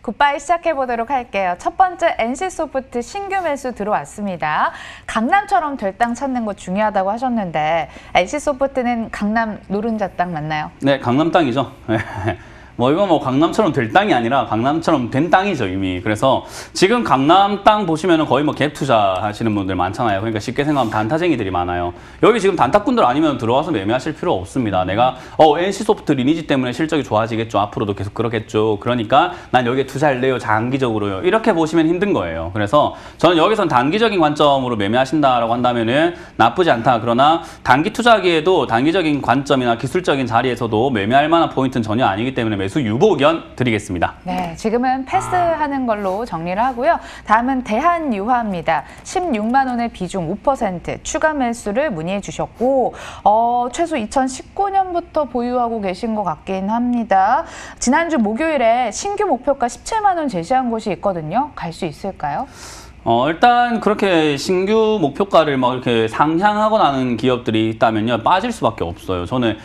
굿바이 시작해보도록 할게요. 첫 번째 NC소프트 신규 매수 들어왔습니다. 강남처럼 될 땅 찾는 거 중요하다고 하셨는데 NC소프트는 강남 노른자 땅 맞나요? 네, 강남 땅이죠. 이거 강남처럼 될 땅이 아니라 강남처럼 된 땅이죠, 이미. 그래서 지금 강남 땅 보시면은 거의 갭 투자 하시는 분들 많잖아요. 그러니까 쉽게 생각하면 단타쟁이들이 많아요. 여기 지금 단타꾼들 아니면 들어와서 매매하실 필요 없습니다. 내가, NC소프트 리니지 때문에 실적이 좋아지겠죠. 앞으로도 계속 그렇겠죠. 그러니까 난 여기에 투자할래요. 장기적으로요. 이렇게 보시면 힘든 거예요. 그래서 저는 여기선 단기적인 관점으로 매매하신다라고 한다면은 나쁘지 않다. 그러나 단기 투자하기에도 단기적인 관점이나 기술적인 자리에서도 매매할 만한 포인트는 전혀 아니기 때문에 매수 유보 의견 드리겠습니다. 네, 지금은 패스하는 걸로 정리를 하고요. 다음은 대한유화입니다. 16만 원의 비중 5% 추가 매수를 문의해 주셨고 최소 2019년부터 보유하고 계신 것 같긴 합니다. 지난주 목요일에 신규 목표가 17만 원 제시한 곳이 있거든요. 갈 수 있을까요? 일단 그렇게 신규 목표가를 이렇게 상향하거나 하는 기업들이 있다면요. 빠질 수밖에 없어요. 저는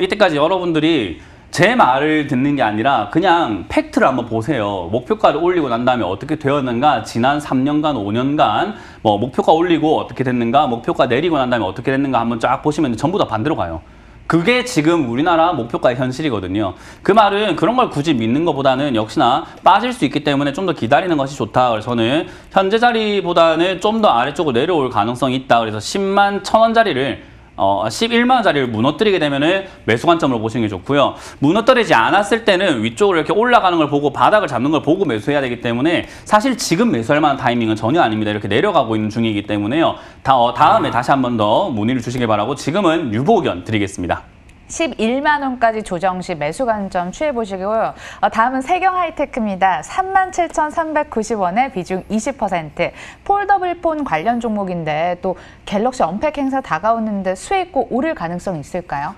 이때까지 여러분들이 제 말을 듣는 게 아니라 그냥 팩트를 한번 보세요. 목표가를 올리고 난 다음에 어떻게 되었는가, 지난 3년간, 5년간 목표가 올리고 어떻게 됐는가, 목표가 내리고 난 다음에 어떻게 됐는가 한번 쫙 보시면 전부 다 반대로 가요. 그게 지금 우리나라 목표가의 현실이거든요. 그 말은 그런 걸 굳이 믿는 것보다는 역시나 빠질 수 있기 때문에 좀 더 기다리는 것이 좋다. 그래서 저는 현재 자리보다는 좀 더 아래쪽으로 내려올 가능성이 있다. 그래서 10만 1,000원짜리를 11만 원짜리를 무너뜨리게 되면은 매수 관점으로 보시는 게 좋고요. 무너뜨리지 않았을 때는 위쪽으로 이렇게 올라가는 걸 보고 바닥을 잡는 걸 보고 매수해야 되기 때문에 사실 지금 매수할 만한 타이밍은 전혀 아닙니다. 이렇게 내려가고 있는 중이기 때문에요. 다음에 다시 한 번 더 문의를 주시길 바라고 지금은 유보 의견 드리겠습니다. 11만 원까지 조정 시 매수 관점 취해보시고요. 다음은 세경하이테크입니다. 37,390원에 비중 20%. 폴더블폰 관련 종목인데 또 갤럭시 언팩 행사 다가오는데 수익 꼭 오를 가능성이 있을까요?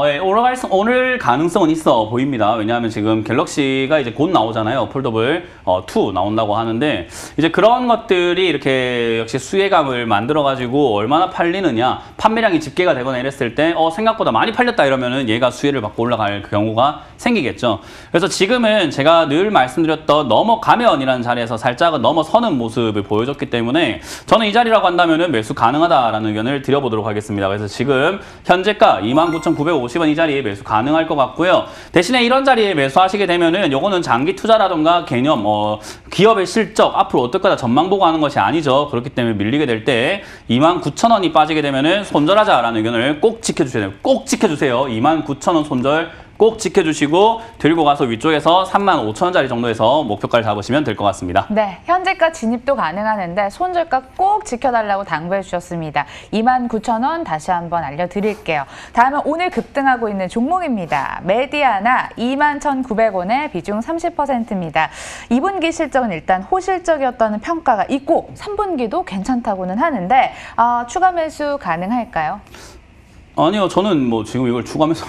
예, 오늘 가능성은 있어 보입니다. 왜냐하면 지금 갤럭시가 이제 곧 나오잖아요. 폴더블 2 나온다고 하는데 이제 그런 것들이 이렇게 역시 수혜감을 만들어가지고 얼마나 팔리느냐, 판매량이 집계가 되거나 이랬을 때 생각보다 많이 팔렸다 이러면은 얘가 수혜를 받고 올라갈 경우가 생기겠죠. 그래서 지금은 제가 늘 말씀드렸던 넘어가면이라는 자리에서 살짝은 넘어서는 모습을 보여줬기 때문에 저는 이 자리라고 한다면은 매수 가능하다라는 의견을 드려보도록 하겠습니다. 그래서 지금 현재가 29,950원 이 자리에 매수 가능할 것 같고요. 대신에 이런 자리에 매수하시게 되면은 요거는 장기 투자라던가 개념, 기업의 실적, 앞으로 어떨 거다 전망 보고 하는 것이 아니죠. 그렇기 때문에 밀리게 될 때 29,000원이 빠지게 되면은 손절하자라는 의견을 꼭 지켜주셔야 돼요. 꼭 지켜주세요. 29,000원 손절 꼭 지켜주시고 들고 가서 위쪽에서 35,000원짜리 정도에서 목표가를 잡으시면 될 것 같습니다. 네, 현재가 진입도 가능하는데 손절가 꼭 지켜달라고 당부해 주셨습니다. 29,000원 다시 한번 알려드릴게요. 다음은 오늘 급등하고 있는 종목입니다. 메디아나 21,900원에 비중 30%입니다. 2분기 실적은 일단 호실적이었다는 평가가 있고 3분기도 괜찮다고는 하는데 추가 매수 가능할까요? 아니요, 저는 지금 이걸 추가 매수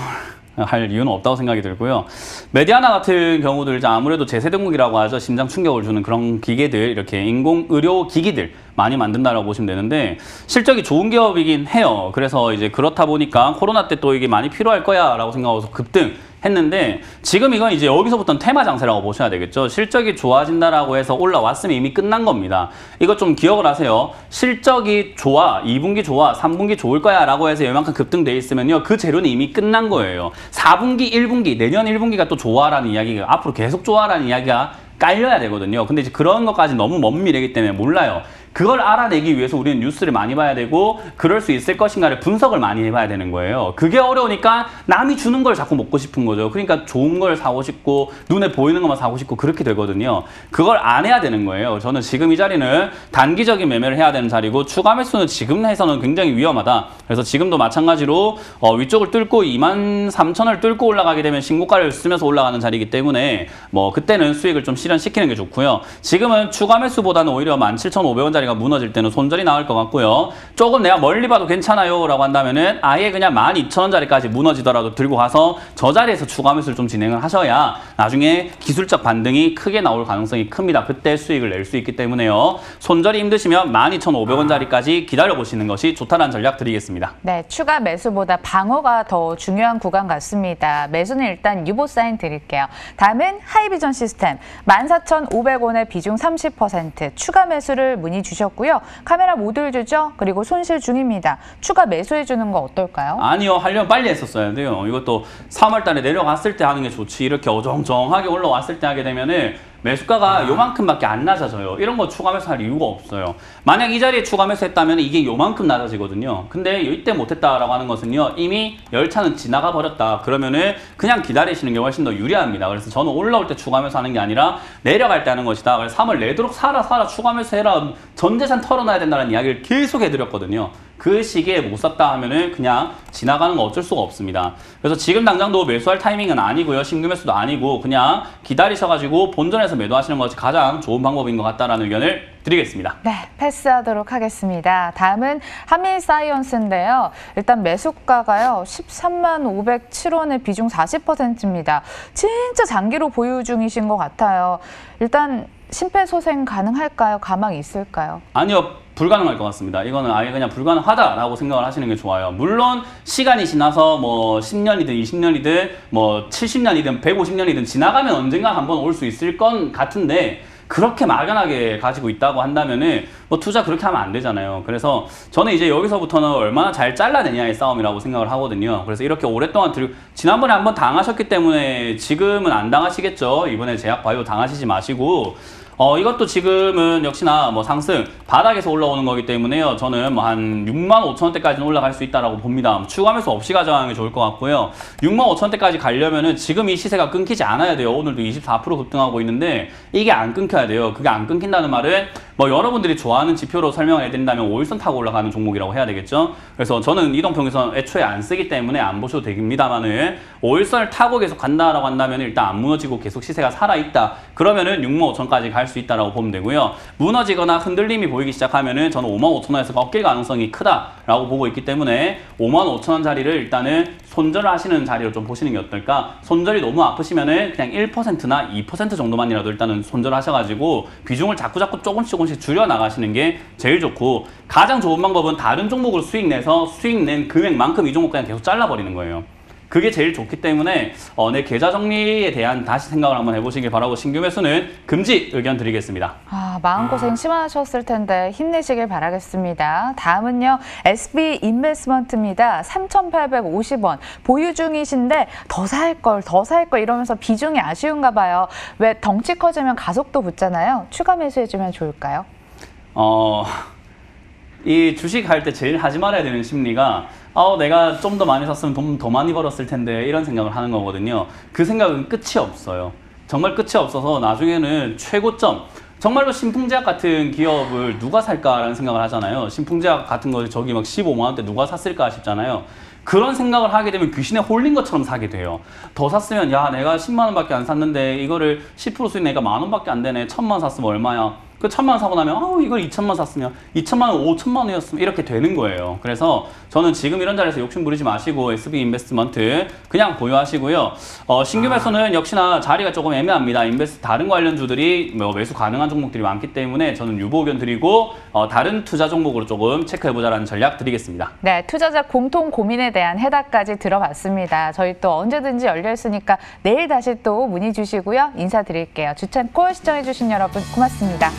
할 이유는 없다고 생각이 들고요. 메디아나 같은 경우도 이제 아무래도 제세동국이라고 하죠. 심장 충격을 주는 그런 기계들, 이렇게 인공의료 기기들 많이 만든다라고 보시면 되는데 실적이 좋은 기업이긴 해요. 그래서 이제 그렇다 보니까 코로나 때 또 이게 많이 필요할 거야라고 생각해서 급등 했는데 지금 이건 이제 여기서부터는 테마 장세라고 보셔야 되겠죠. 실적이 좋아진다라고 해서 올라왔으면 이미 끝난 겁니다. 이거 좀 기억을 하세요. 실적이 좋아, 2분기 좋아, 3분기 좋을 거야 라고 해서 이만큼 급등돼 있으면요. 그 재료는 이미 끝난 거예요. 4분기, 1분기, 내년 1분기가 또 좋아라는 이야기가 앞으로 계속 좋아라는 이야기가 깔려야 되거든요. 근데 이제 그런 것까지 너무 먼 미래이기 때문에 몰라요. 그걸 알아내기 위해서 우리는 뉴스를 많이 봐야 되고 그럴 수 있을 것인가를 분석을 많이 해봐야 되는 거예요. 그게 어려우니까 남이 주는 걸 자꾸 먹고 싶은 거죠. 그러니까 좋은 걸 사고 싶고 눈에 보이는 것만 사고 싶고 그렇게 되거든요. 그걸 안 해야 되는 거예요. 저는 지금 이 자리는 단기적인 매매를 해야 되는 자리고 추가 매수는 지금 해서는 굉장히 위험하다. 그래서 지금도 마찬가지로 위쪽을 뚫고 23,000원을 뚫고 올라가게 되면 신고가를 쓰면서 올라가는 자리이기 때문에 그때는 수익을 좀 실현시키는 게 좋고요. 지금은 추가 매수보다는 오히려 17,500원짜리 자리가 무너질 때는 손절이 나올 것 같고요. 조금 내가 멀리 봐도 괜찮아요 라고 한다면은 아예 그냥 12,000원짜리까지 무너지더라도 들고 가서 저 자리에서 추가 매수를 좀 진행을 하셔야 나중에 기술적 반등이 크게 나올 가능성이 큽니다. 그때 수익을 낼 수 있기 때문에요. 손절이 힘드시면 12,500원짜리까지 기다려보시는 것이 좋다는 전략 드리겠습니다. 네, 추가 매수보다 방어가 더 중요한 구간 같습니다. 매수는 일단 유보 사인 드릴게요. 다음은 하이비전 시스템 14,500원의 비중 30% 추가 매수를 문의 주셨고요. 카메라 모듈 주죠. 그리고 손실 중입니다. 추가 매수해 주는 거 어떨까요? 아니요. 하려면 빨리 했었어야 돼요. 이것도 3월 달에 내려갔을 때 하는 게 좋지. 이렇게 어정쩡하게 올라왔을 때 하게 되면은 매수가가 요만큼밖에 안 낮아져요. 이런 거 추가 매수할 이유가 없어요. 만약 이 자리에 추가 매수했다면 이게 요만큼 낮아지거든요. 근데 이때 못했다라고 하는 것은요. 이미 열차는 지나가 버렸다. 그러면은 그냥 기다리시는 게 훨씬 더 유리합니다. 그래서 저는 올라올 때 추가 매수하는 게 아니라 내려갈 때 하는 것이다. 그래서 3월 내도록 사라 추가 매수해라. 전 재산 털어놔야 된다는 이야기를 계속 해드렸거든요. 그 시기에 못 샀다 하면은 그냥 지나가는 거 어쩔 수가 없습니다. 그래서 지금 당장도 매수할 타이밍은 아니고요. 신규 매수도 아니고 그냥 기다리셔가지고 본전에서 매도하시는 것이 가장 좋은 방법인 것 같다라는 의견을 드리겠습니다. 네, 패스하도록 하겠습니다. 다음은 한미사이언스인데요. 일단 매수가가요. 135,007원의 비중 40%입니다. 진짜 장기로 보유 중이신 것 같아요. 일단 심폐소생 가능할까요? 가망이 있을까요? 아니요. 불가능할 것 같습니다. 이거는 아예 그냥 불가능하다라고 생각을 하시는 게 좋아요. 물론 시간이 지나서 뭐 10년이든 20년이든 뭐 70년이든 150년이든 지나가면 언젠가 한번 올 수 있을 건 같은데 그렇게 막연하게 가지고 있다고 한다면은 뭐 투자 그렇게 하면 안 되잖아요. 그래서 저는 이제 여기서부터는 얼마나 잘 잘라내냐의 싸움이라고 생각을 하거든요. 그래서 이렇게 오랫동안 지난번에 한번 당하셨기 때문에 지금은 안 당하시겠죠. 이번에 제약바이오 당하시지 마시고 이것도 지금은 역시나 뭐 상승 바닥에서 올라오는 거기 때문에요. 저는 뭐 한 65,000원대까지는 올라갈 수 있다라고 봅니다. 추가 매수 없이 가져가는 게 좋을 것 같고요. 65,000원대까지 가려면은 지금 이 시세가 끊기지 않아야 돼요. 오늘도 24% 급등하고 있는데 이게 안 끊겨야 돼요. 그게 안 끊긴다는 말은 뭐 여러분들이 좋아하는 지표로 설명을 해드린다면 5일선 타고 올라가는 종목이라고 해야 되겠죠. 그래서 저는 이동평균선 애초에 안 쓰기 때문에 안 보셔도 됩니다만은 5일선을 타고 계속 간다라고 한다면 일단 안 무너지고 계속 시세가 살아있다. 그러면은 65,000원까지 갈 수 있다라고 보면 되고요. 무너지거나 흔들림이 보이기 시작하면은 저는 55,000원에서 꺾일 가능성이 크다라고 보고 있기 때문에 55,000원짜리를 일단은 손절을 하시는 자리로 좀 보시는 게 어떨까? 손절이 너무 아프시면은 그냥 1%나 2% 정도만이라도 일단은 손절하셔가지고 비중을 자꾸 조금씩 줄여 나가시는 게 제일 좋고 가장 좋은 방법은 다른 종목으로 수익 내서 수익 낸 금액만큼 이 종목 그냥 계속 잘라버리는 거예요. 그게 제일 좋기 때문에 내 계좌 정리에 대한 다시 생각을 한번 해보시길 바라고 신규 매수는 금지 의견 드리겠습니다. 마음고생 심하셨을 텐데 힘내시길 바라겠습니다. 다음은요. SB 인베스트먼트입니다. 3,850원 보유 중이신데 더 살 걸 이러면서 비중이 아쉬운가 봐요. 왜 덩치 커지면 가속도 붙잖아요. 추가 매수해주면 좋을까요? 이 주식 할 때 제일 하지 말아야 되는 심리가 내가 좀 더 많이 샀으면 돈 더 많이 벌었을 텐데 이런 생각을 하는 거거든요. 그 생각은 끝이 없어요. 정말 끝이 없어서 나중에는 최고점 정말로 신풍제약 같은 기업을 누가 살까라는 생각을 하잖아요. 신풍제약 같은 거 저기 막 15만 원대 누가 샀을까 싶잖아요. 그런 생각을 하게 되면 귀신에 홀린 것처럼 사게 돼요. 더 샀으면 야 내가 10만 원밖에 안 샀는데 이거를 10% 수익 내니까 10,000원밖에 안 되네. 1,000만 원 샀으면 얼마야? 그 1,000만 원 사고 나면 이걸 2,000만 원 샀으면 2,000만 원 5,000만 원이었으면 이렇게 되는 거예요. 그래서 저는 지금 이런 자리에서 욕심 부리지 마시고 SB 인베스트먼트 그냥 보유하시고요. 신규 매수는 역시나 자리가 조금 애매합니다. 다른 관련주들이 뭐 매수 가능한 종목들이 많기 때문에 저는 유보 의견 드리고 다른 투자 종목으로 조금 체크해보자라는 전략 드리겠습니다. 네, 투자자 공통 고민에 대한 해답까지 들어봤습니다. 저희 또 언제든지 열려있으니까 내일 다시 또 문의 주시고요. 인사드릴게요. 주찬콜 시청해주신 여러분 고맙습니다.